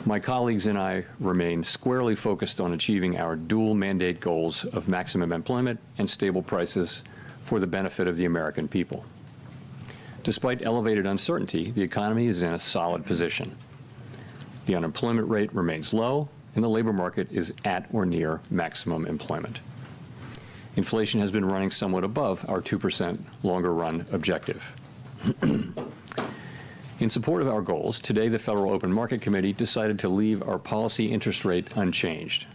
My colleagues and I remain squarely focused on achieving our dual mandate goals of maximum employment and stable prices for the benefit of the American people. Despite elevated uncertainty, the economy is in a solid position. The unemployment rate remains low, and the labor market is at or near maximum employment. Inflation has been running somewhat above our 2% longer-run objective. In support of our goals, today the Federal Open Market Committee decided to leave our policy interest rate unchanged.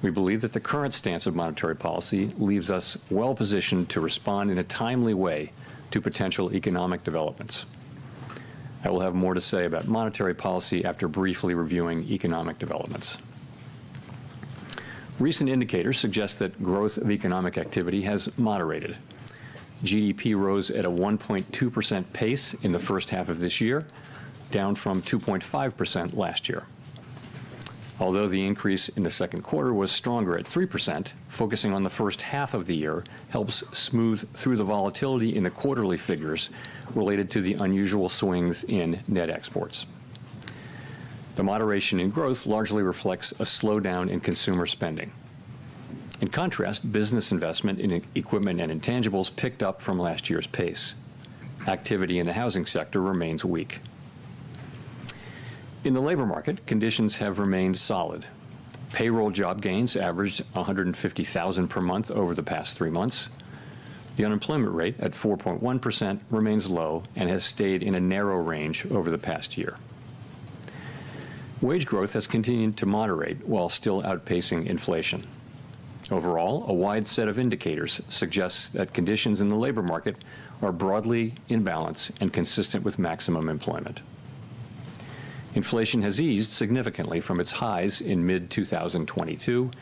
We believe that the current stance of monetary policy leaves us well positioned to respond in a timely way to potential economic developments. I will have more to say about monetary policy after briefly reviewing economic developments. Recent indicators suggest that growth of economic activity has moderated. GDP rose at a 1.2% pace in the first half of this year, down from 2.5% last year. Although the increase in the second quarter was stronger at 3%, focusing on the first half of the year helps smooth through the volatility in the quarterly figures related to the unusual swings in net exports. The moderation in growth largely reflects a slowdown in consumer spending. In contrast, business investment in equipment and intangibles picked up from last year's pace. Activity in the housing sector remains weak. In the labor market, conditions have remained solid. Payroll job gains averaged 150,000 per month over the past 3 months. The unemployment rate at 4.1% remains low and has stayed in a narrow range over the past year. Wage growth has continued to moderate while still outpacing inflation. Overall, a wide set of indicators suggests that conditions in the labor market are broadly in balance and consistent with maximum employment. Inflation has eased significantly from its highs in mid-2022,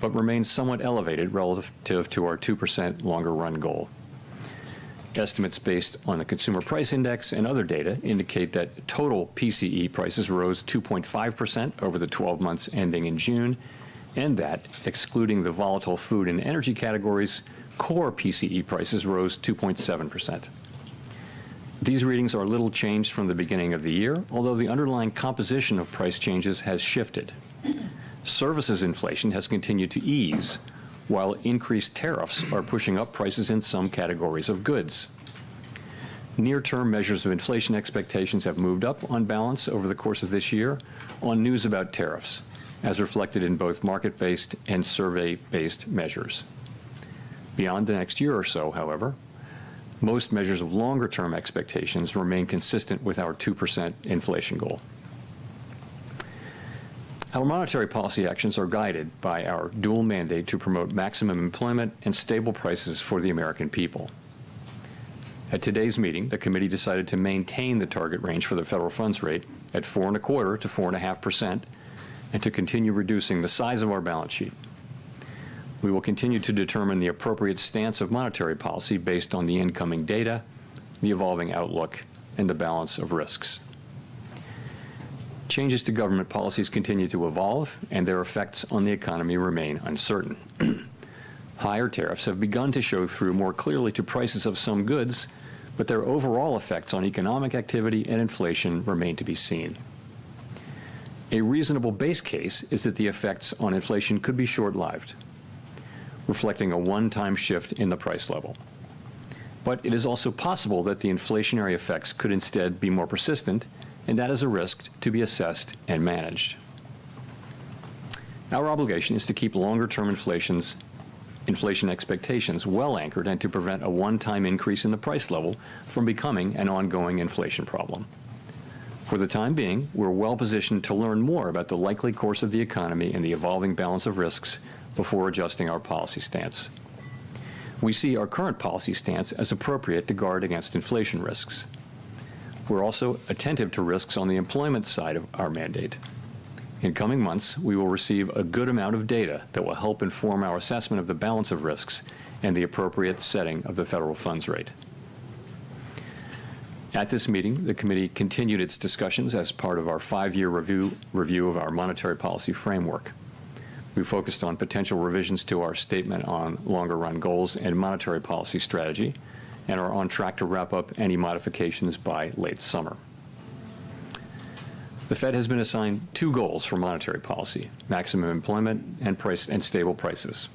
but remains somewhat elevated relative to our 2% longer-run goal. Estimates based on the Consumer Price Index and other data indicate that total PCE prices rose 2.5% over the 12 months ending in June, and that, excluding the volatile food and energy categories, core PCE prices rose 2.7%. These readings are little changed from the beginning of the year, although the underlying composition of price changes has shifted. Services inflation has continued to ease, while increased tariffs are pushing up prices in some categories of goods. Near-term measures of inflation expectations have moved up on balance over the course of this year on news about tariffs, as reflected in both market-based and survey-based measures. Beyond the next year or so, however, most measures of longer-term expectations remain consistent with our 2% inflation goal. Our monetary policy actions are guided by our dual mandate to promote maximum employment and stable prices for the American people. At today's meeting, the committee decided to maintain the target range for the federal funds rate at 4.25% to 4.5%, and to continue reducing the size of our balance sheet. We will continue to determine the appropriate stance of monetary policy based on the incoming data, the evolving outlook, and the balance of risks. Changes to government policies continue to evolve, and their effects on the economy remain uncertain. Higher tariffs have begun to show through more clearly to prices of some goods, but their overall effects on economic activity and inflation remain to be seen. A reasonable base case is that the effects on inflation could be short-lived, reflecting a one-time shift in the price level. But it is also possible that the inflationary effects could instead be more persistent, and that is a risk to be assessed and managed. Our obligation is to keep longer-term inflation expectations well anchored and to prevent a one-time increase in the price level from becoming an ongoing inflation problem. For the time being, we're well positioned to learn more about the likely course of the economy and the evolving balance of risks before adjusting our policy stance. We see our current policy stance as appropriate to guard against inflation risks. We're also attentive to risks on the employment side of our mandate. In coming months, we will receive a good amount of data that will help inform our assessment of the balance of risks and the appropriate setting of the federal funds rate. At this meeting, the committee continued its discussions as part of our 5-year review of our monetary policy framework. We focused on potential revisions to our statement on longer-run goals and monetary policy strategy, and are on track to wrap up any modifications by late summer. The Fed has been assigned two goals for monetary policy: maximum employment and stable prices.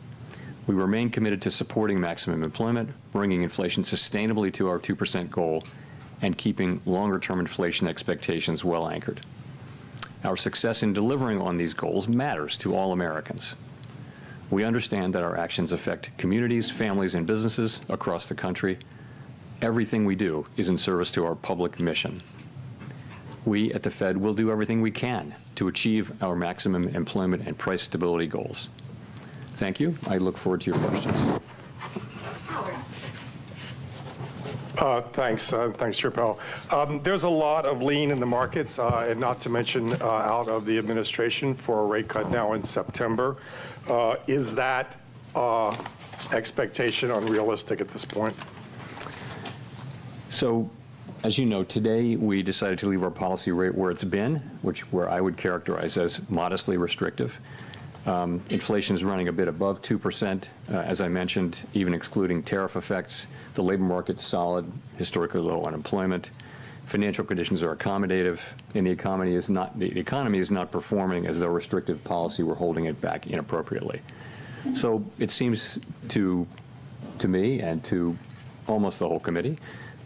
We remain committed to supporting maximum employment, bringing inflation sustainably to our 2% goal, and keeping longer-term inflation expectations well anchored. Our success in delivering on these goals matters to all Americans. We understand that our actions affect communities, families, and businesses across the country. Everything we do is in service to our public mission. We at the Fed will do everything we can to achieve our maximum employment and price stability goals. Thank you. I look forward to your questions. Thanks, Chair Powell. There's a lot of lean in the markets, and not to mention out of the administration for a rate cut now in September. Is that expectation unrealistic at this point? So, as you know, today we decided to leave our policy rate where it's been, where I would characterize as modestly restrictive. Inflation is running a bit above 2%, as I mentioned, even excluding tariff effects. The labor market's solid, historically low unemployment. Financial conditions are accommodative, and the economy is not performing as though restrictive policy were holding it back inappropriately. So it seems to me and to almost the whole committee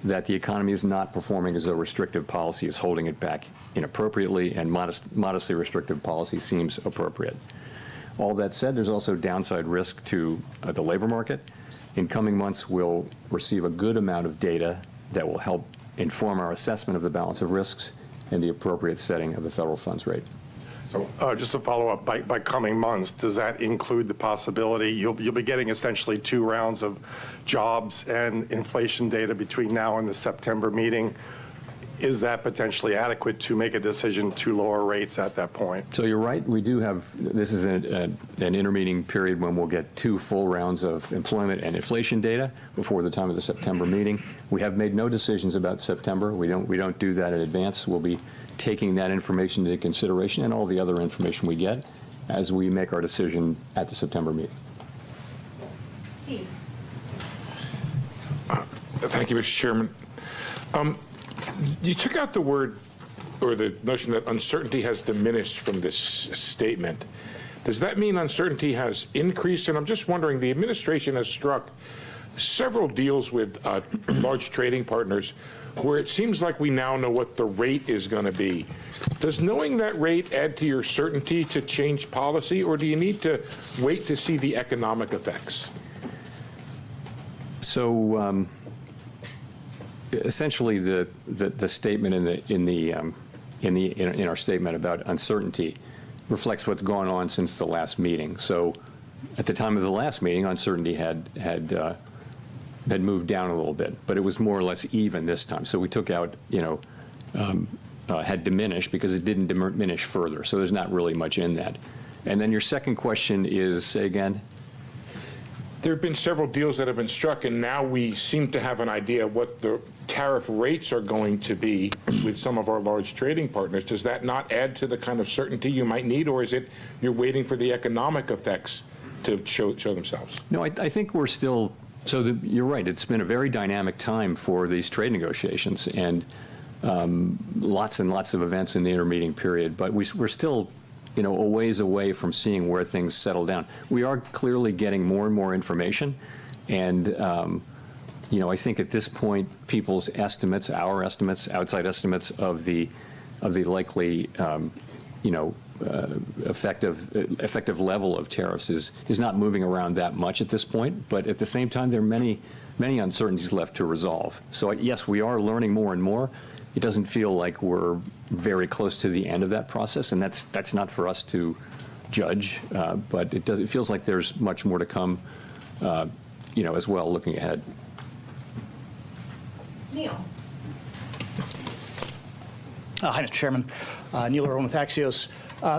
that the economy is not performing as though restrictive policy is holding it back inappropriately, and modestly restrictive policy seems appropriate. All that said, there's also downside risk to the labor market. In coming months, we'll receive a good amount of data that will help inform our assessment of the balance of risks and the appropriate setting of the federal funds rate. So just to follow up, by coming months, does that include the possibility you'll be getting essentially 2 rounds of jobs and inflation data between now and the September meeting? Is that potentially adequate to make a decision to lower rates at that point? So you're right. We do have, this is an intermeeting period when we'll get 2 full rounds of employment and inflation data before the time of the September meeting. We have made no decisions about September. We don't do that in advance. We'll be taking that information into consideration and all the other information we get as we make our decision at the September meeting. Steve. Thank you, Mr. Chairman. You took out the word or the notion that uncertainty has diminished from this statement. Does that mean uncertainty has increased? And I'm just wondering, the administration has struck several deals with large trading partners where it seems like we now know what the rate is going to be. Does knowing that rate add to your certainty to change policy, or do you need to wait to see the economic effects? So essentially, the statement in our statement about uncertainty reflects what's gone on since the last meeting. So at the time of the last meeting, uncertainty had moved down a little bit, but it was more or less even this time. So we took out, had diminished because it didn't diminish further. So there's not really much in that. And then your second question is, say again? There have been several deals that have been struck, and now we seem to have an idea of what the tariff rates are going to be with some of our large trading partners. Does that not add to the kind of certainty you might need, or is it you're waiting for the economic effects to show themselves? No, I think we're still, you're right. It's been a very dynamic time for these trade negotiations, and lots and lots of events in the intermeeting period, but we're still a ways away from seeing where things settle down. We are clearly getting more and more information, and I think at this point, people's estimates, our estimates, outside estimates of the likely, effective level of tariffs is not moving around that much at this point. But at the same time, there are many uncertainties left to resolve. So yes, we are learning more and more. It doesn't feel like we're very close to the end of that process, and that's not for us to judge. But it feels like there's much more to come, as well, looking ahead. Neil. Hi, Mr. Chairman. Neil Irwin with Axios.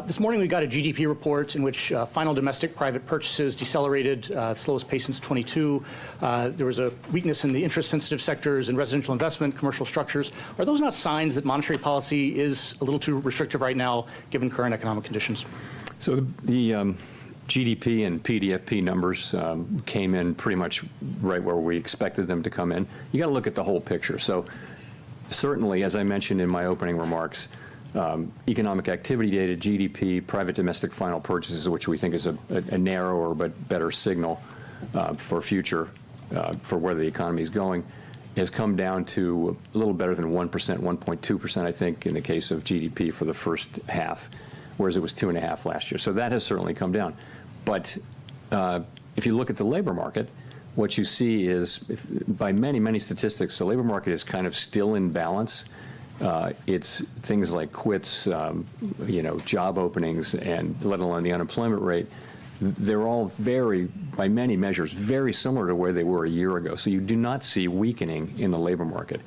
This morning we got a GDP report in which final domestic private purchases decelerated, slowest pace since 22. There was a weakness in the interest-sensitive sectors and residential investment, commercial structures. Are those not signs that monetary policy is a little too restrictive right now, given current economic conditions? So the GDP and PDFP numbers came in pretty much right where we expected them to come in. You got to look at the whole picture. So certainly, as I mentioned in my opening remarks, economic activity data, GDP, private domestic final purchases, which we think is a narrower but better signal for future, for where the economy is going, has come down to a little better than 1%, 1.2%, I think, in the case of GDP for the first half, whereas it was 2.5% last year. So that has certainly come down. But if you look at the labor market, what you see is, by many, many statistics, the labor market is kind of still in balance. It's things like quits, job openings, and let alone the unemployment rate. They're all by many measures, very similar to where they were a year ago. So you do not see weakening in the labor market.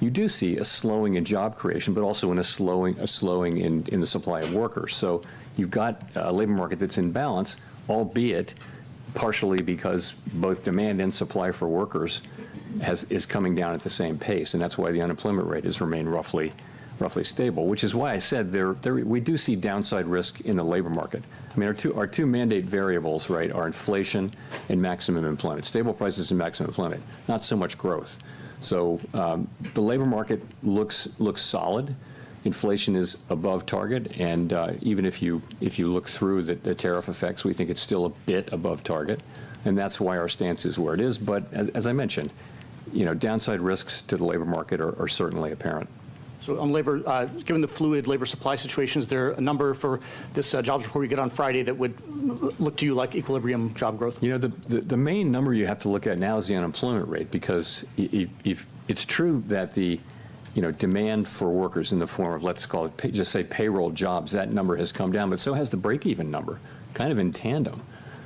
You do see a slowing in job creation, but also a slowing in the supply of workers. So you've got a labor market that's in balance, albeit partially because both demand and supply for workers is coming down at the same pace, and that's why the unemployment rate has remained roughly stable, which is why I said we do see downside risk in the labor market. I mean, our two mandate variables, right, are inflation and maximum employment, stable prices and maximum employment, not so much growth. So the labor market looks solid. Inflation is above target, and even if you look through the tariff effects, we think it's still a bit above target, and that's why our stance is where it is. But as I mentioned, downside risks to the labor market are certainly apparent. So on labor, given the fluid labor supply situation, is there a number for this jobs report we get on Friday that would look to you like equilibrium job growth? The main number you have to look at now is the unemployment rate, because if it's true that the demand for workers in the form of, let's call it, just say payroll jobs, that number has come down, but so has the break-even number, kind of in tandem.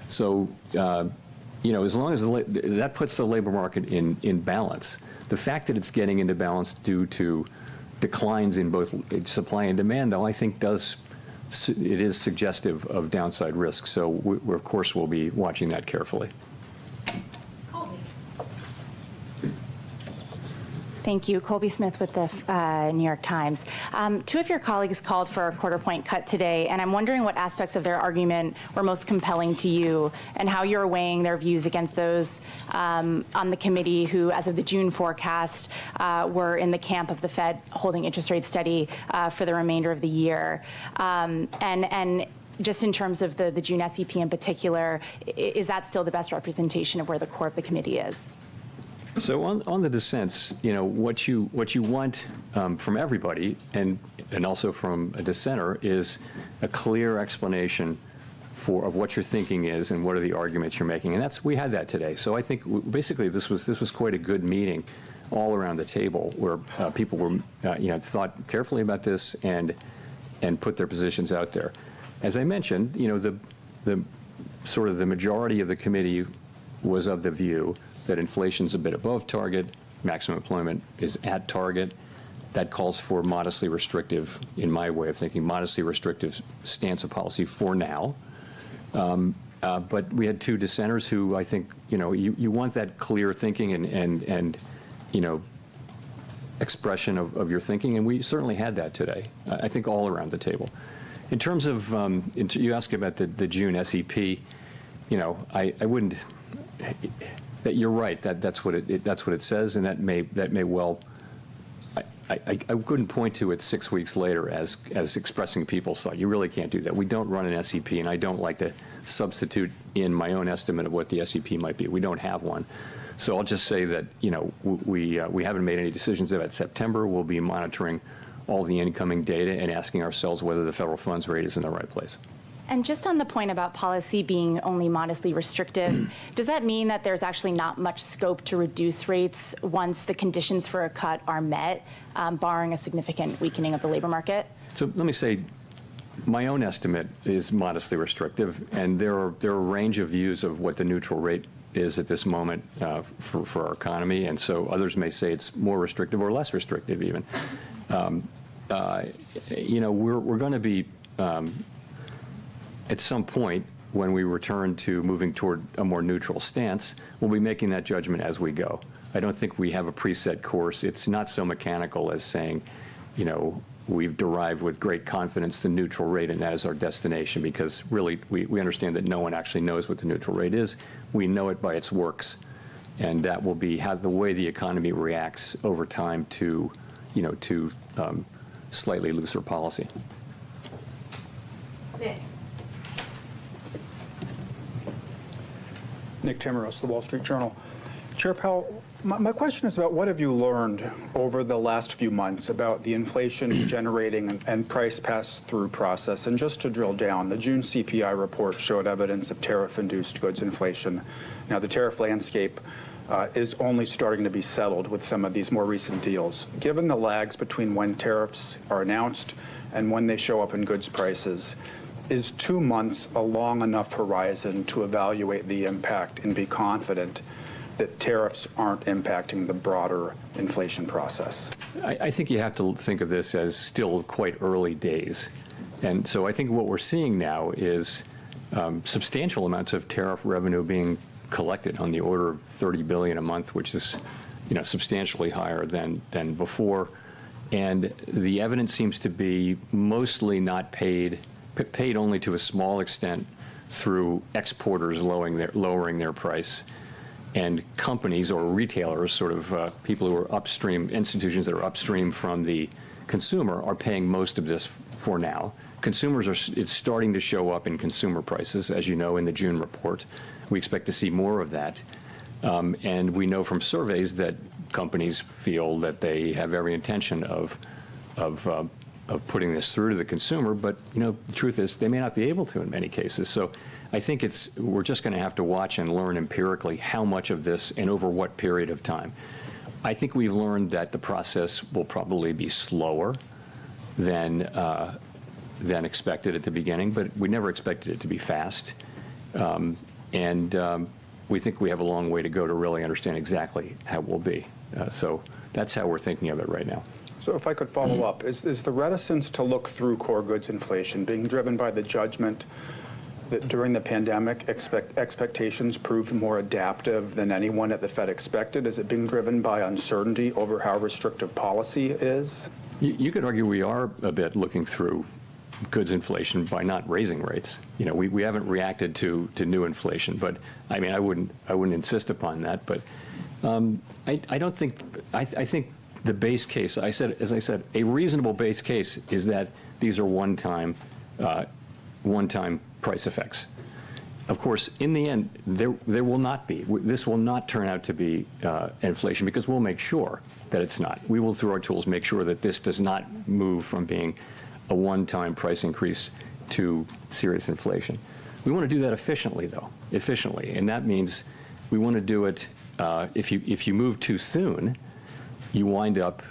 So, as long as that puts the labor market in balance, the fact that it's getting into balance due to declines in both supply and demand, though, I think it is suggestive of downside risk. So we of course, will be watching that carefully. Thank you. Colby Smith with the New York Times. Two of your colleagues called for a quarter-point cut today, and I'm wondering what aspects of their argument were most compelling to you and how you're weighing their views against those on the committee who, as of the June forecast, were in the camp of the Fed holding interest rates steady for the remainder of the year. And just in terms of the June SEP in particular, is that still the best representation of where the core of the committee is? So on the dissents, what you want from everybody, and also from a dissenter, is a clear explanation of what your thinking is and what are the arguments you're making, and we had that today. So I think basically this was quite a good meeting all around the table, where people were thought carefully about this and put their positions out there. As I mentioned, the sort of the majority of the committee was of the view that inflation's a bit above target, maximum employment is at target. That calls for modestly restrictive, in my way of thinking, modestly restrictive stance of policy for now. But we had two dissenters who I think, you want that clear thinking and expression of your thinking, and we certainly had that today, I think all around the table. In terms of, you asked about the June SEP, I wouldn't, that you're right, that's what it says, and that may well, I couldn't point to it 6 weeks later as expressing people's thought. You really can't do that. We don't run an SEP, and I don't like to substitute in my own estimate of what the SEP might be. We don't have one. So I'll just say that, we haven't made any decisions about September. We'll be monitoring all the incoming data and asking ourselves whether the federal funds rate is in the right place. And just on the point about policy being only modestly restrictive, does that mean that there's actually not much scope to reduce rates once the conditions for a cut are met, barring a significant weakening of the labor market? So let me say, my own estimate is modestly restrictive, and there are a range of views of what the neutral rate is at this moment for our economy, and so others may say it's more restrictive or less restrictive even. We're going to be at some point, when we return to moving toward a more neutral stance, we'll be making that judgment as we go. I don't think we have a preset course. It's not so mechanical as saying, we've derived with great confidence the neutral rate and that is our destination, because really we understand that no one actually knows what the neutral rate is. We know it by its works, and that will be the way the economy reacts over time to slightly looser policy. Nick Timmeros, The Wall Street Journal. Chair Powell, my question is about what have you learned over the last few months about the inflation generating and price pass-through process? And just to drill down, the June CPI report showed evidence of tariff-induced goods inflation. Now, the tariff landscape is only starting to be settled with some of these more recent deals. Given the lags between when tariffs are announced and when they show up in goods prices, is 2 months a long enough horizon to evaluate the impact and be confident that tariffs aren't impacting the broader inflation process? I think you have to think of this as still quite early days. And so I think what we're seeing now is substantial amounts of tariff revenue being collected on the order of $30 billion a month, which is, substantially higher than before. And the evidence seems to be mostly not paid only to a small extent through exporters lowering their price, and companies or retailers, sort of people who are upstream, institutions that are upstream from the consumer, are paying most of this for now. It's starting to show up in consumer prices, as you know, in the June report. We expect to see more of that. And we know from surveys that companies feel that they have every intention of putting this through to the consumer, but the truth is they may not be able to in many cases. So I think we're just going to have to watch and learn empirically how much of this and over what period of time. I think we've learned that the process will probably be slower than expected at the beginning, but we never expected it to be fast. We think we have a long way to go to really understand exactly how it will be. So that's how we're thinking of it right now. So if I could follow up, is the reticence to look through core goods inflation being driven by the judgment that during the pandemic expectations proved more adaptive than anyone at the Fed expected? Is it being driven by uncertainty over how restrictive policy is? You could argue we are a bit looking through goods inflation by not raising rates. We haven't reacted to new inflation, but I mean, I wouldn't insist upon that. But I don't think, I think the base case, as I said, a reasonable base case is that these are one-time price effects. Of course, in the end, there will not be. This will not turn out to be inflation, because we'll make sure that it's not. We will, through our tools, make sure that this does not move from being a one-time price increase to serious inflation. We want to do that efficiently, though, and that means we want to do it. If you move too soon, you wind up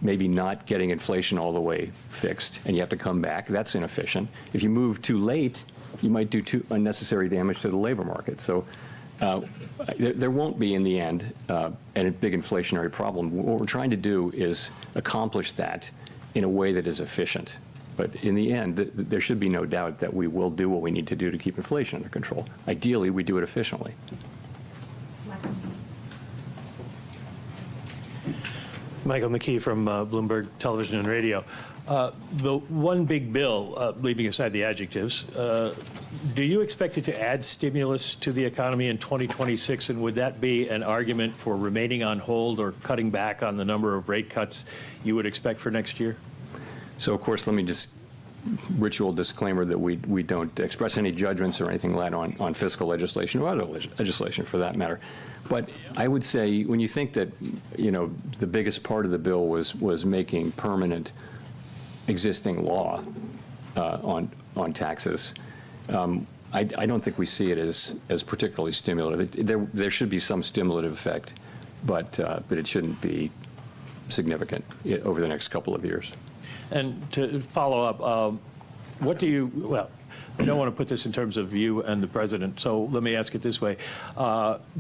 maybe not getting inflation all the way fixed, and you have to come back. That's inefficient. If you move too late, you might do unnecessary damage to the labor market. So there won't be, in the end, a big inflationary problem. What we're trying to do is accomplish that in a way that is efficient. But in the end, there should be no doubt that we will do what we need to do to keep inflation under control. Ideally, we do it efficiently. Michael McKee from Bloomberg Television and Radio. The one big bill, leaving aside the adjectives, do you expect it to add stimulus to the economy in 2026? And would that be an argument for remaining on hold or cutting back on the number of rate cuts you would expect for next year? So, of course, let me just ritual disclaimer that we don't express any judgments or anything like that on fiscal legislation or other legislation for that matter. But I would say when you think that, the biggest part of the bill was making permanent existing law on taxes, I don't think we see it as particularly stimulative. There should be some stimulative effect, but it shouldn't be significant over the next couple of years. And to follow up, I don't want to put this in terms of you and the president, so let me ask it this way.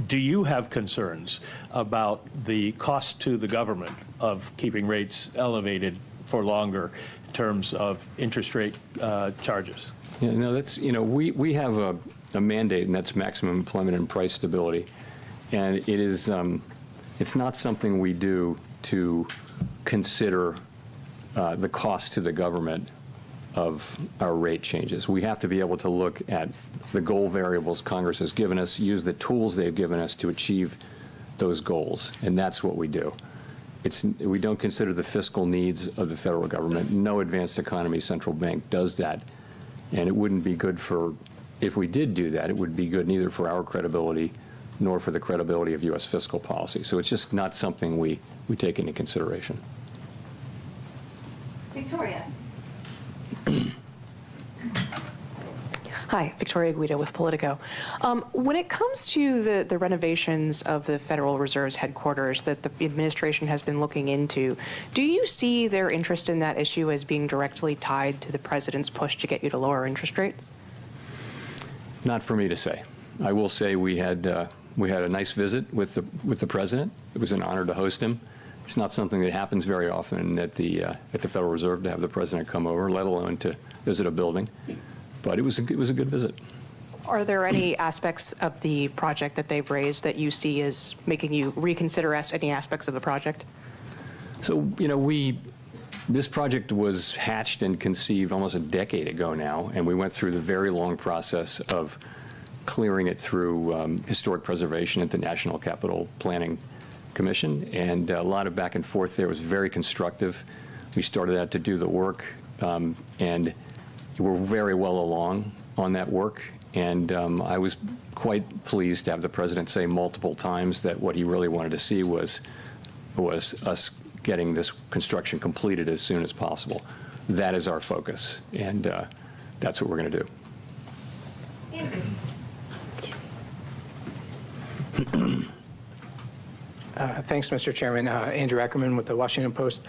Do you have concerns about the cost to the government of keeping rates elevated for longer in terms of interest rate charges? Yeah, no, that's, we have a mandate, and that's maximum employment and price stability. And it is, it's not something we do to consider the cost to the government of our rate changes. We have to be able to look at the goal variables Congress has given us, use the tools they've given us to achieve those goals, and that's what we do. we don't consider the fiscal needs of the federal government. No advanced economy central bank does that. And it wouldn't be good for, if we did do that, it would be good neither for our credibility nor for the credibility of U.S. fiscal policy. So it's just not something we take into consideration. Victoria. Hi, Victoria Guido with Politico. When it comes to the renovations of the Federal Reserve's headquarters that the administration has been looking into, do you see their interest in that issue as being directly tied to the president's push to get you to lower interest rates? Not for me to say. I will say we had a nice visit with the president. It was an honor to host him. It's not something that happens very often at the Federal Reserve to have the president come over, let alone to visit a building. But it was a good visit. Are there any aspects of the project that they've raised that you see as making you reconsider any aspects of the project? So, this project was hatched and conceived almost a decade ago now, and we went through the very long process of clearing it through historic preservation at the National Capital Planning Commission, and a lot of back and forth there. It was very constructive. We started out to do the work, and we're very well along on that work, and I was quite pleased to have the president say multiple times that what he really wanted to see was us getting this construction completed as soon as possible. That is our focus, and that's what we're going to do. Thanks, Mr. Chairman. Andrew Ackerman with the Washington Post.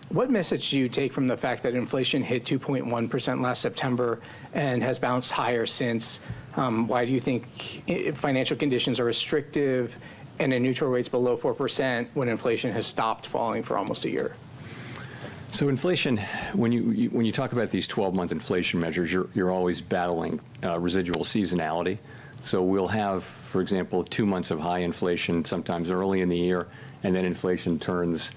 What message do you take from the fact that inflation hit 2.1% last September and has bounced higher since? Why do you think financial conditions are restrictive and a neutral rate's below 4% when inflation has stopped falling for almost a year? So inflation, when you talk about these 12-month inflation measures, you're always battling residual seasonality. So we'll have, for example, 2 months of high inflation sometime early in the year, and then inflation turns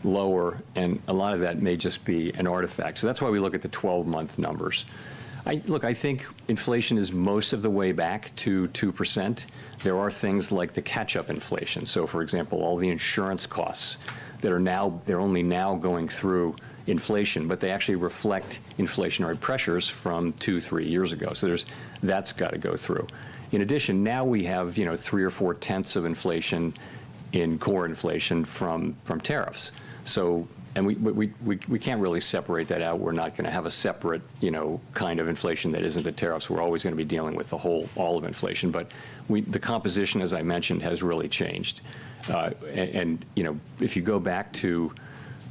lower, and a lot of that may just be an artifact. So that's why we look at the 12-month numbers. I think inflation is most of the way back to 2%. There are things like the catch-up inflation. So, for example, all the insurance costs that they're only now going through inflation, but they actually reflect inflationary pressures from 2-3 years ago. So that's got to go through. In addition, now we have 3 or 4 tenths of inflation in core inflation from tariffs. So, and we can't really separate that out. We're not going to have a separate kind of inflation that isn't the tariffs. We're always going to be dealing with all of inflation. But the composition, as I mentioned, has really changed. And if you go back to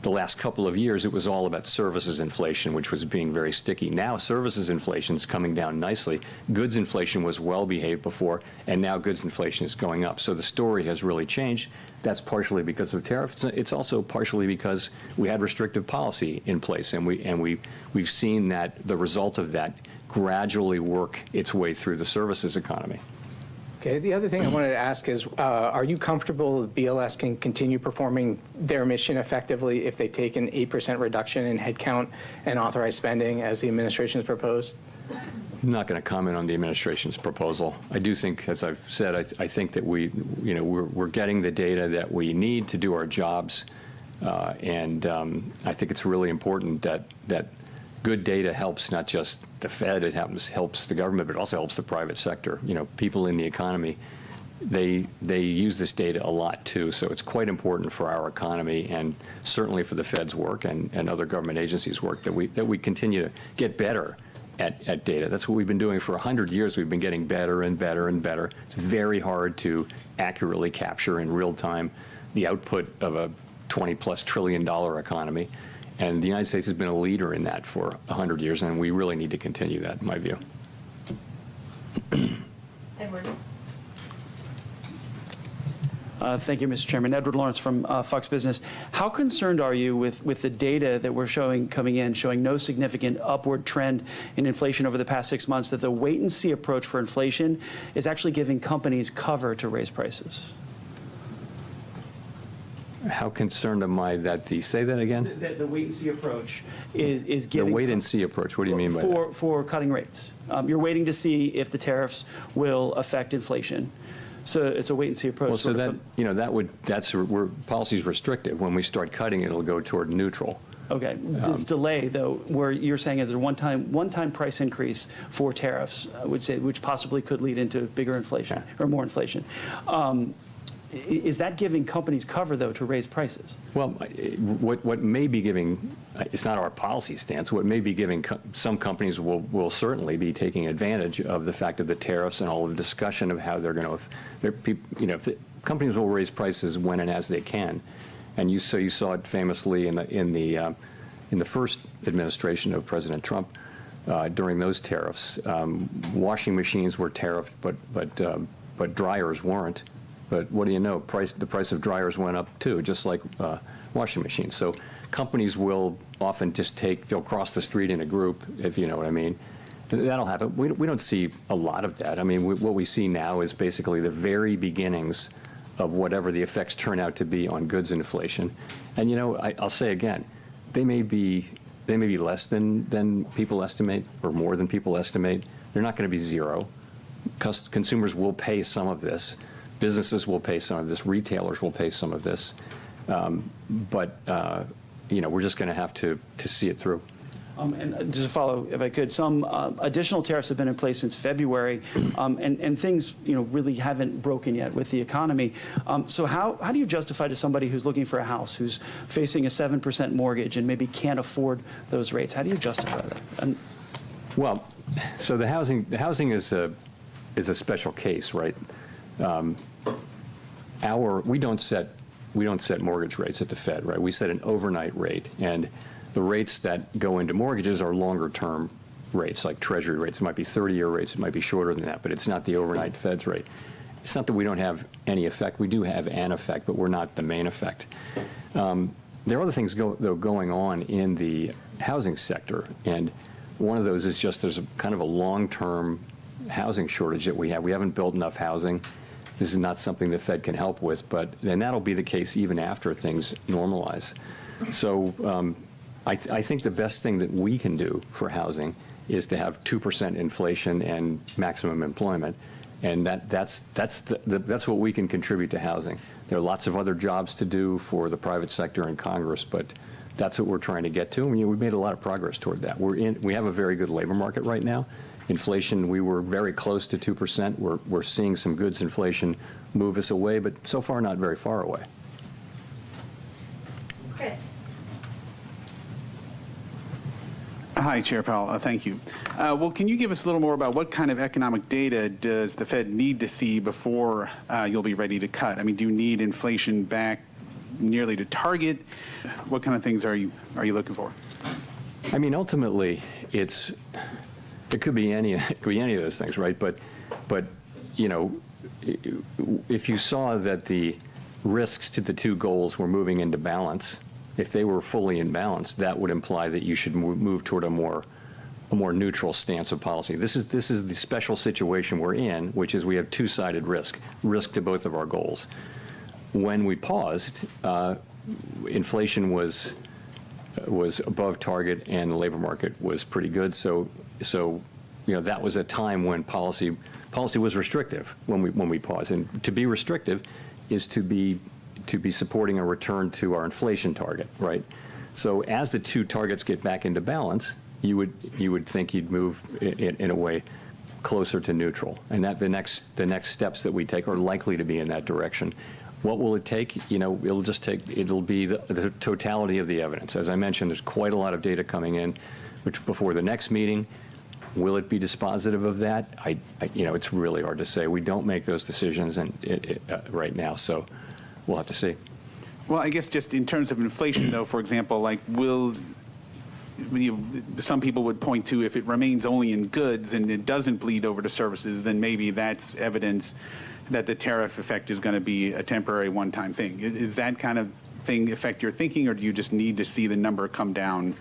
the last couple of years, it was all about services inflation, which was being very sticky. Now services inflation is coming down nicely. Goods inflation was well behaved before, and now goods inflation is going up. So the story has really changed. That's partially because of tariffs. It's also partially because we had restrictive policy in place, and we've seen that the result of that gradually work its way through the services economy. Okay, the other thing I wanted to ask is, are you comfortable that BLS can continue performing their mission effectively if they take an 8% reduction in headcount and authorized spending as the administration has proposed? I'm not going to comment on the administration's proposal. I do think, as I've said, I think that we're getting the data that we need to do our jobs, and I think it's really important that good data helps not just the Fed, it helps the government, but it also helps the private sector. People in the economy, they use this data a lot too, so it's quite important for our economy and certainly for the Fed's work and other government agencies' work that we continue to get better at data. That's what we've been doing for 100 years. We've been getting better and better and better. It's very hard to accurately capture in real time the output of a $20+ trillion economy. And the United States has been a leader in that for 100 years, and we really need to continue that, in my view. Edward. Thank you, Mr. Chairman. Edward Lawrence from Fox Business. How concerned are you with the data that we're coming in, showing no significant upward trend in inflation over the past 6 months, that the wait-and-see approach for inflation is actually giving companies cover to raise prices? How concerned am I that say that again? The wait-and-see approach is giving... The wait-and-see approach, what do you mean by that? For cutting rates. You're waiting to see if the tariffs will affect inflation. So it's a wait and see approach. Well, so sort that, of that's where policy's restrictive. When we start cutting, it'll go toward neutral. Okay, this delay, though, where you're saying there's a one-time price increase for tariffs, which possibly could lead into bigger inflation or more inflation. Is that giving companies cover, though, to raise prices? Well, what may be giving, it's not our policy stance, what may be giving some companies will certainly be taking advantage of the fact of the tariffs and all of the discussion of how they're going to, companies will raise prices when and as they can. And you saw it famously in the first administration of President Trump during those tariffs. Washing machines were tariffed, but dryers weren't. But what do you know? The price of dryers went up too, just like washing machines. So companies will often just they'll cross the street in a group, if you know what I mean. That'll happen. We don't see a lot of that. I mean, what we see now is basically the very beginnings of whatever the effects turn out to be on goods inflation. And I'll say again, they may be less than people estimate or more than people estimate. They're not going to be zero. Consumers will pay some of this. Businesses will pay some of this. Retailers will pay some of this. But we're just going to have to see it through. And just to follow, if I could, some additional tariffs have been in place since February, and things really haven't broken yet with the economy. So how do you justify to somebody who's looking for a house, who's facing a 7% mortgage and maybe can't afford those rates? How do you justify that? Well, so the housing is a special case, right? We don't set mortgage rates at the Fed, right? We set an overnight rate, and the rates that go into mortgages are longer-term rates, like Treasury rates. It might be 30-year rates. It might be shorter than that, but it's not the overnight Fed's rate. It's not that we don't have any effect. We do have an effect, but we're not the main effect. There are other things, though, going on in the housing sector, and one of those is just there's kind of a long-term housing shortage that we have. We haven't built enough housing. This is not something the Fed can help with, but then that'll be the case even after things normalize. So I think the best thing that we can do for housing is to have 2% inflation and maximum employment, and that's what we can contribute to housing. There are lots of other jobs to do for the private sector and Congress, but that's what we're trying to get to. We've made a lot of progress toward that. We have a very good labor market right now. Inflation, we were very close to 2%. We're seeing some goods inflation move us away, but so far not very far away. Chris. Hi, Chair Powell. Thank you. Well, can you give us a little more about what kind of economic data does the Fed need to see before you'll be ready to cut? I mean, do you need inflation back nearly to target? What kind of things are you looking for? I mean, ultimately, it could be any of those things, right? But if you saw that the risks to the two goals were moving into balance, if they were fully in balance, that would imply that you should move toward a more neutral stance of policy. This is the special situation we're in, which is we have two-sided risk to both of our goals. When we paused, inflation was above target and the labor market was pretty good. So that was a time when policy was restrictive when we paused. And to be restrictive is to be supporting a return to our inflation target, right? So as the two targets get back into balance, you would think you'd move in a way closer to neutral, and that the next steps that we take are likely to be in that direction. What will it take? It'll be the totality of the evidence. As I mentioned, there's quite a lot of data coming in, which before the next meeting. Will it be dispositive of that? It's really hard to say. We don't make those decisions right now, so we'll have to see. Well, I guess just in terms of inflation, though, for example, like some people would point to if it remains only in goods and it doesn't bleed over to services, then maybe that's evidence that the tariff effect is going to be a temporary one-time thing. Is that kind of thing affect your thinking, or do you just need to see the number come down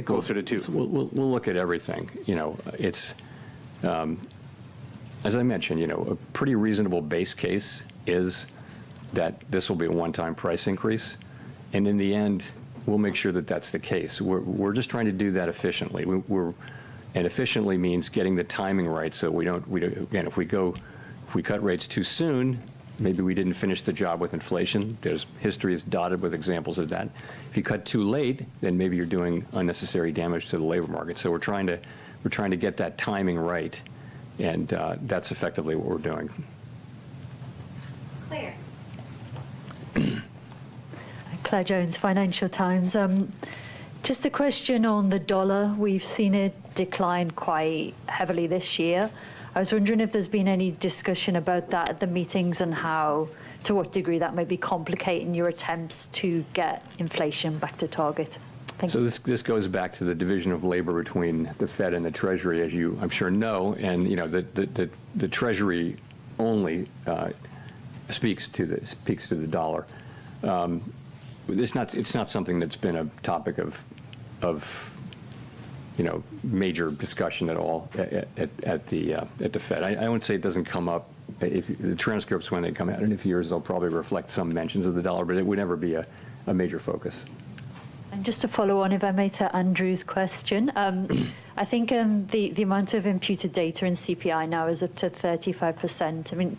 closer to 2? We'll look at everything. It's, as I mentioned, a pretty reasonable base case is that this will be a one-time price increase. And in the end, we'll make sure that that's the case. We're just trying to do that efficiently. And efficiently means getting the timing right so we don't, again, if we cut rates too soon, maybe we didn't finish the job with inflation. History is dotted with examples of that. If you cut too late, then maybe you're doing unnecessary damage to the labor market. So we're trying to get that timing right, and that's effectively what we're doing. Claire. Claire Jones, Financial Times. Just a question on the dollar. We've seen it decline quite heavily this year. I was wondering if there's been any discussion about that at the meetings and to what degree that may be complicating your attempts to get inflation back to target. Thank you. So this goes back to the division of labor between the Fed and the Treasury, as you I'm sure know, and the Treasury only speaks to the dollar. It's not something that's been a topic of major discussion at all at the Fed. I wouldn't say it doesn't come up. If the transcripts, when they come out in a few years, they'll probably reflect some mentions of the dollar, but it would never be a major focus. And just to follow on, if I may, to Andrew's question, I think the amount of imputed data in CPI now is up to 35%. I mean,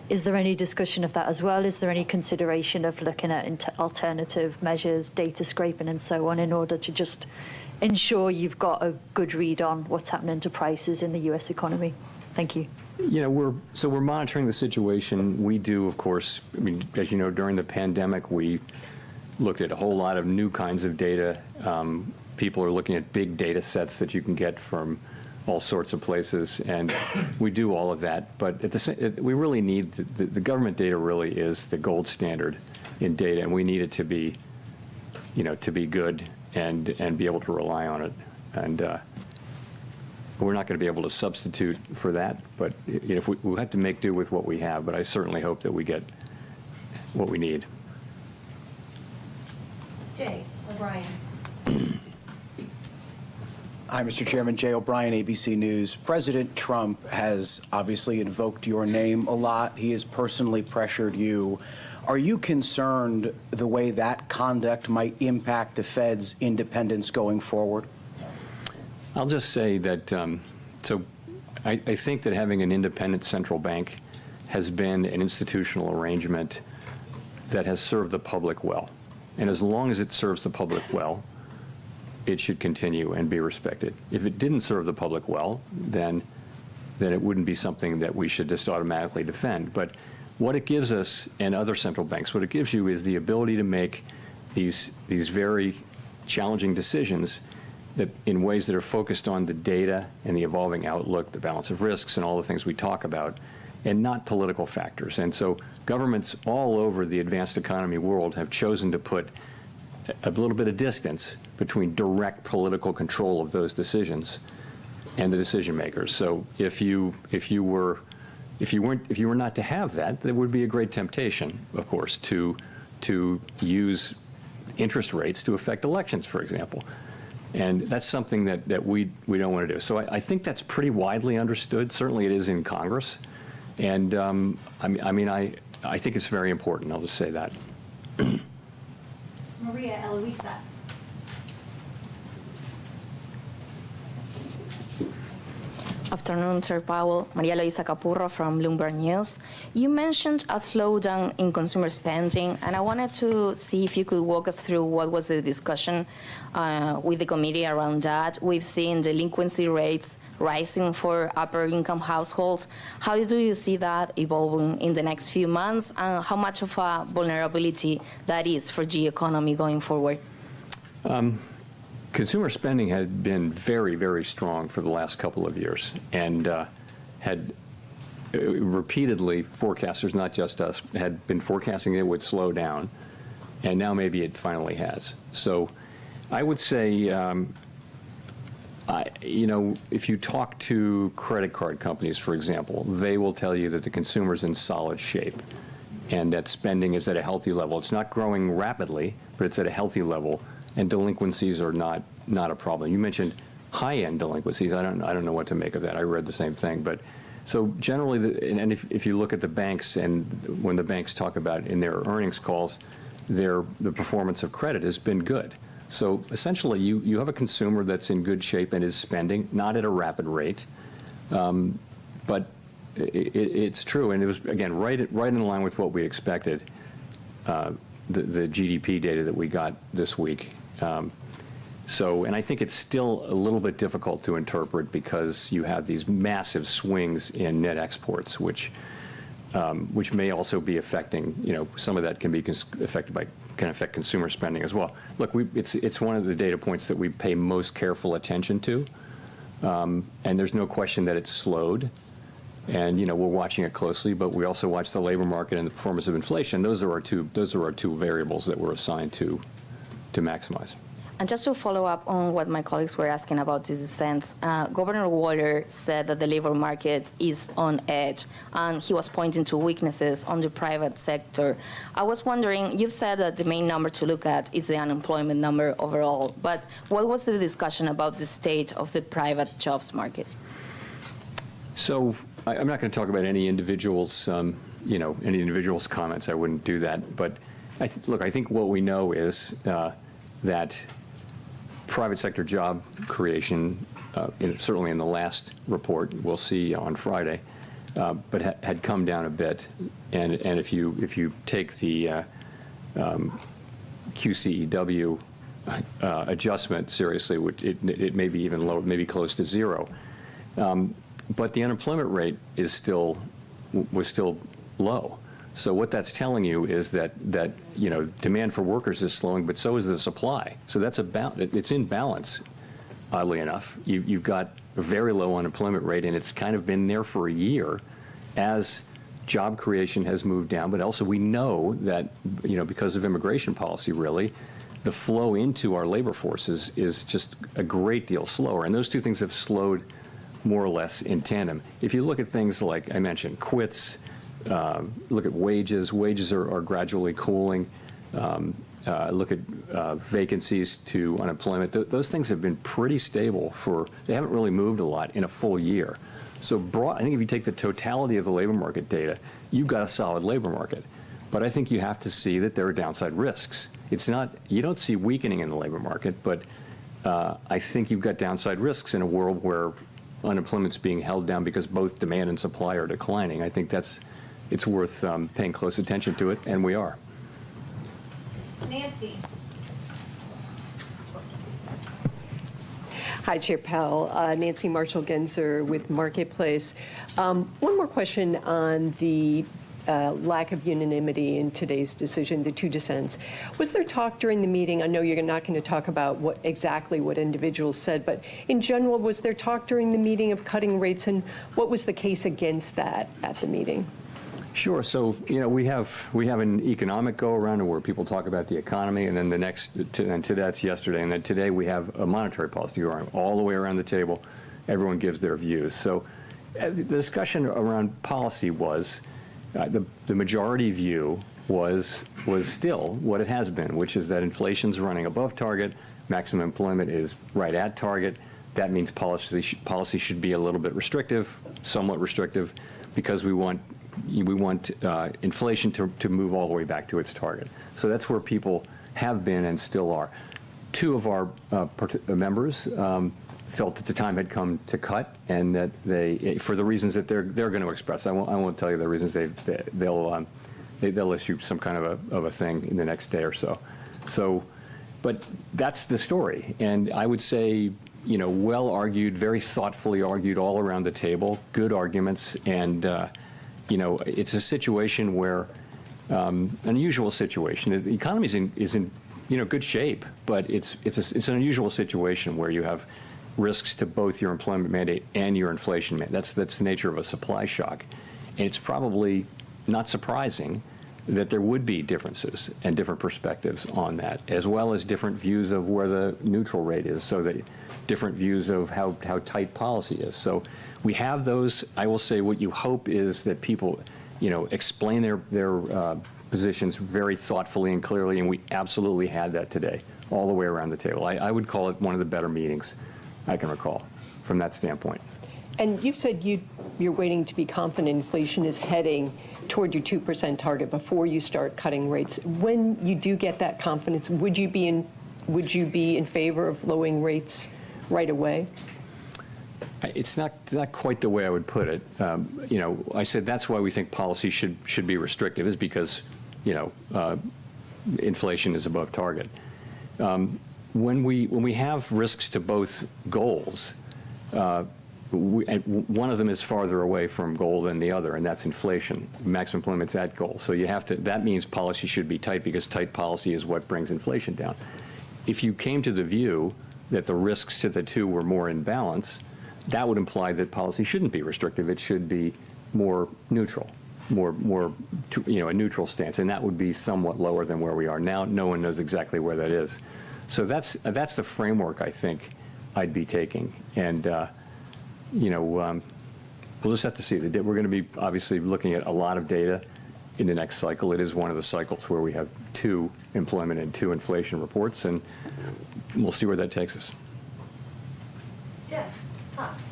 is there any discussion of that as well? Is there any consideration of looking at alternative measures, data scraping and so on, in order to just ensure you've got a good read on what's happening to prices in the U.S. economy? Thank you. We're monitoring the situation. We do, of course, I mean, as you know, during the pandemic, we looked at a whole lot of new kinds of data. People are looking at big data sets that you can get from all sorts of places, and we do all of that. But we really need, the government data really is the gold standard in data, and we need it to be, to be good and be able to rely on it. And we're not going to be able to substitute for that, but if we'll have to make do with what we have, but I certainly hope that we get what we need. Jay O'Brien. Hi, Mr. Chairman. Jay O'Brien, ABC News. President Trump has obviously invoked your name a lot. He has personally pressured you. Are you concerned the way that conduct might impact the Fed's independence going forward? I'll just say that, I think that having an independent central bank has been an institutional arrangement that has served the public well. And as long as it serves the public well, it should continue and be respected. If it didn't serve the public well, then it wouldn't be something that we should just automatically defend. But what it gives us, and other central banks, what it gives you is the ability to make these very challenging decisions that in ways that are focused on the data and the evolving outlook, the balance of risks, and all the things we talk about, and not political factors. And so governments all over the advanced economy world have chosen to put a little bit of distance between direct political control of those decisions and the decision makers. So if you were not to have that, there would be a great temptation, of course, to use interest rates to affect elections, for example. And that's something that we don't want to do. So I think that's pretty widely understood. Certainly it is in Congress. And I think it's very important. I'll just say that. Maria Eloisa. Afternoon, Chair Powell. Maria Luisa Capurro from Bloomberg News. You mentioned a slowdown in consumer spending, and I wanted to see if you could walk us through what was the discussion with the committee around that. We've seen delinquency rates rising for upper-income households. How do you see that evolving in the next few months, and how much of a vulnerability that is for the economy going forward? Consumer spending had been very, very strong for the last couple of years, and had repeatedly, forecasters, not just us, had been forecasting it would slow down, and now maybe it finally has. So I would say, if you talk to credit card companies, for example, they will tell you that the consumer's in solid shape and that spending is at a healthy level. It's not growing rapidly, but it's at a healthy level. And delinquencies are not a problem. You mentioned high-end delinquencies. I don't know what to make of that. I read the same thing. But so generally, if you look at the banks, and when the banks talk about in their earnings calls, the performance of credit has been good. So essentially, you have a consumer that's in good shape and is spending, not at a rapid rate, but it's true, and it was, again, right in line with what we expected, the GDP data that we got this week. And I think it's still a little bit difficult to interpret because you have these massive swings in net exports, which may also be affecting, some of that can affect consumer spending as well. Look, it's one of the data points that we pay most careful attention to, and there's no question that it's slowed. And we're watching it closely, but we also watch the labor market and the performance of inflation. Those are our two variables that we're assigned to maximize. And just to follow up on what my colleagues were asking about this sense, Governor Waller said that the labor market is on edge, and he was pointing to weaknesses on the private sector. I was wondering, you've said that the main number to look at is the unemployment number overall, but what was the discussion about the state of the private jobs market? So I'm not going to talk about any individual's, any individual's comments. I wouldn't do that. But I think what we know is that private sector job creation, certainly in the last report we'll see on Friday, but had come down a bit. And if you take the QCEW adjustment seriously, it may be even lower, maybe close to zero. But the unemployment rate was still low. So what that's telling you is that demand for workers is slowing, but so is the supply. So it's in balance, oddly enough. You've got a very low unemployment rate, and it's kind of been there for a year as job creation has moved down. But also we know that, because of immigration policy, really, the flow into our labor force is just a great deal slower. And those two things have slowed more or less in tandem. If you look at things like I mentioned, quits, look at wages. Wages are gradually cooling. Look at vacancies to unemployment. Those things have been pretty stable they haven't really moved a lot in a full year. So I think if you take the totality of the labor market data, you've got a solid labor market. But I think you have to see that there are downside risks. You don't see weakening in the labor market, but I think you've got downside risks in a world where unemployment's being held down because both demand and supply are declining. I think it's worth paying close attention to it, and we are. Nancy. Hi, Chair Powell. Nancy Marshall-Genzer with Marketplace. One more question on the lack of unanimity in today's decision, the two dissents. Was there talk during the meeting? I know you're not going to talk about exactly what individuals said, but in general, was there talk during the meeting of cutting rates, and what was the case against that at the meeting? Sure. So, we have an economic go-around where people talk about the economy, and then that's yesterday, and then today we have a monetary policy go-around. All the way around the table, everyone gives their views. So the discussion around policy was, the majority view was still what it has been, which is that inflation's running above target, maximum employment is right at target. That means policy should be a little bit restrictive, somewhat restrictive, because we want inflation to move all the way back to its target. So that's where people have been and still are. Two of our members felt that the time had come to cut, and that they, for the reasons that they're going to express, I won't tell you the reasons they'll issue some kind of a thing in the next day or so. So, but that's the story, and I would say, well argued, very thoughtfully argued all around the table, good arguments, and it's a situation where, unusual situation. The economy is in good shape, but it's an unusual situation where you have risks to both your employment mandate and your inflation mandate. That's the nature of a supply shock. And it's probably not surprising that there would be differences and different perspectives on that, as well as different views of where the neutral rate is, so that different views of how tight policy is. So we have those. I will say what you hope is that people, explain their positions very thoughtfully and clearly, and we absolutely had that today, all the way around the table. I would call it one of the better meetings I can recall from that standpoint. And you've said you're waiting to be confident inflation is heading toward your 2% target before you start cutting rates. When you do get that confidence, would you be in favor of lowering rates right away? It's not quite the way I would put it. You know, I said that's why we think policy should be restrictive, is because, you know, inflation is above target. When we have risks to both goals, and one of them is farther away from goal than the other, and that's inflation. Maximum employment's at goal. So you have to, that means policy should be tight, because tight policy is what brings inflation down. If you came to the view that the risks to the two were more in balance, that would imply that policy shouldn't be restrictive. It should be more neutral, more you know, a neutral stance, and that would be somewhat lower than where we are now. No one knows exactly where that is. So that's the framework I think I'd be taking. And you know, we'll just have to see. We're going to be obviously looking at a lot of data in the next cycle. It is one of the cycles where we have 2 employment and 2 inflation reports, and we'll see where that takes us. Jeff Cox.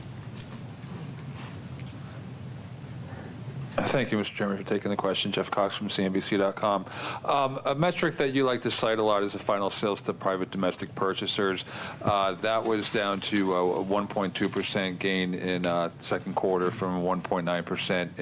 Thank you, Mr. Chairman, for taking the question. Jeff Cox from CNBC.com. A metric that you like to cite a lot is the final sales to private domestic purchasers. That was down to a 1.2% gain in second quarter from 1.9%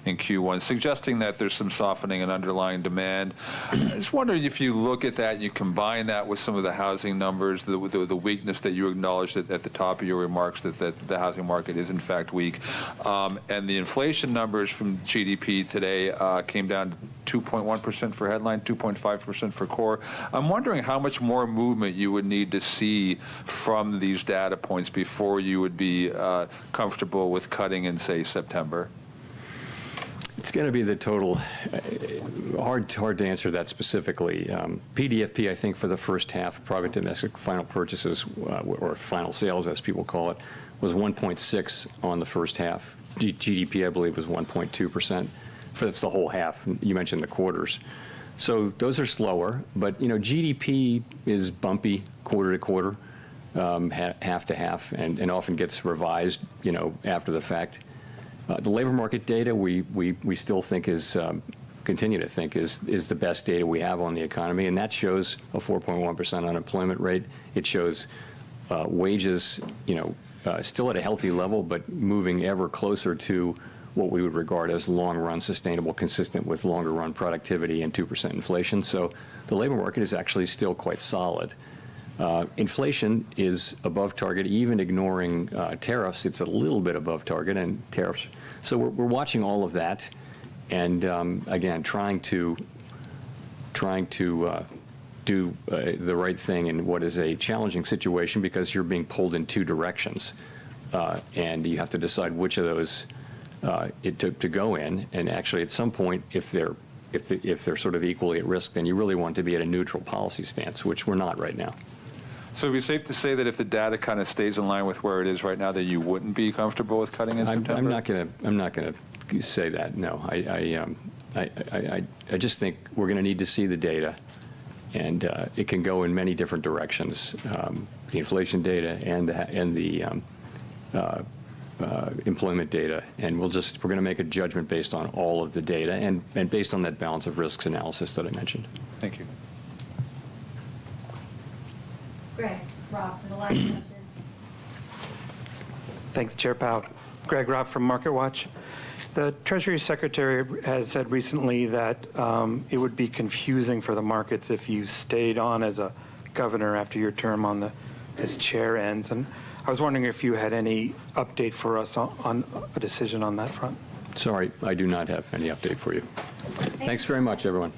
in Q1, suggesting that there's some softening in underlying demand. I just wondering if you look at that and you combine that with some of the housing numbers, the weakness that you acknowledged at the top of your remarks, that the housing market is in fact weak, and the inflation numbers from GDP today came down to 2.1% for headline, 2.5% for core. I'm wondering how much more movement you would need to see from these data points before you would be comfortable with cutting in, say, September. It's going to be the total. Hard to answer that specifically. PDFP, I think, for the first half, private domestic final purchases, or final sales, as people call it, was 1.6 on the first half. GDP, I believe, was 1.2%. That's the whole half. You mentioned the quarters. So those are slower, but you know, GDP is bumpy quarter to quarter, half to half, and often gets revised, you know, after the fact. The labor market data we still think is, continue to think is the best data we have on the economy, and that shows a 4.1% unemployment rate. It shows wages, you know, still at a healthy level, but moving ever closer to what we would regard as long-run sustainable, consistent with longer-run productivity and 2% inflation. So the labor market is actually still quite solid. Inflation is above target, even ignoring tariffs. It's a little bit above target, and tariffs. So we're watching all of that, and again, trying to do the right thing in what is a challenging situation, because you're being pulled in 2 directions, and you have to decide which of those to go in. And actually, at some point, if they're sort of equally at risk, then you really want to be at a neutral policy stance, which we're not right now. So it would be safe to say that if the data kind of stays in line with where it is right now, that you wouldn't be comfortable with cutting in September? I'm not going to say that. No, I just think we're going to need to see the data, and it can go in many different directions. The inflation data and the employment data, and we're going to make a judgment based on all of the data and based on that balance of risks analysis that I mentioned. Thank you. Greg, Rob, for the last question. Thanks, Chair Powell. Greg Robb from MarketWatch. The Treasury Secretary has said recently that it would be confusing for the markets if you stayed on as a governor after your term as chair ends. And I was wondering if you had any update for us on a decision on that front. Sorry, I do not have any update for you. Thanks very much, everyone.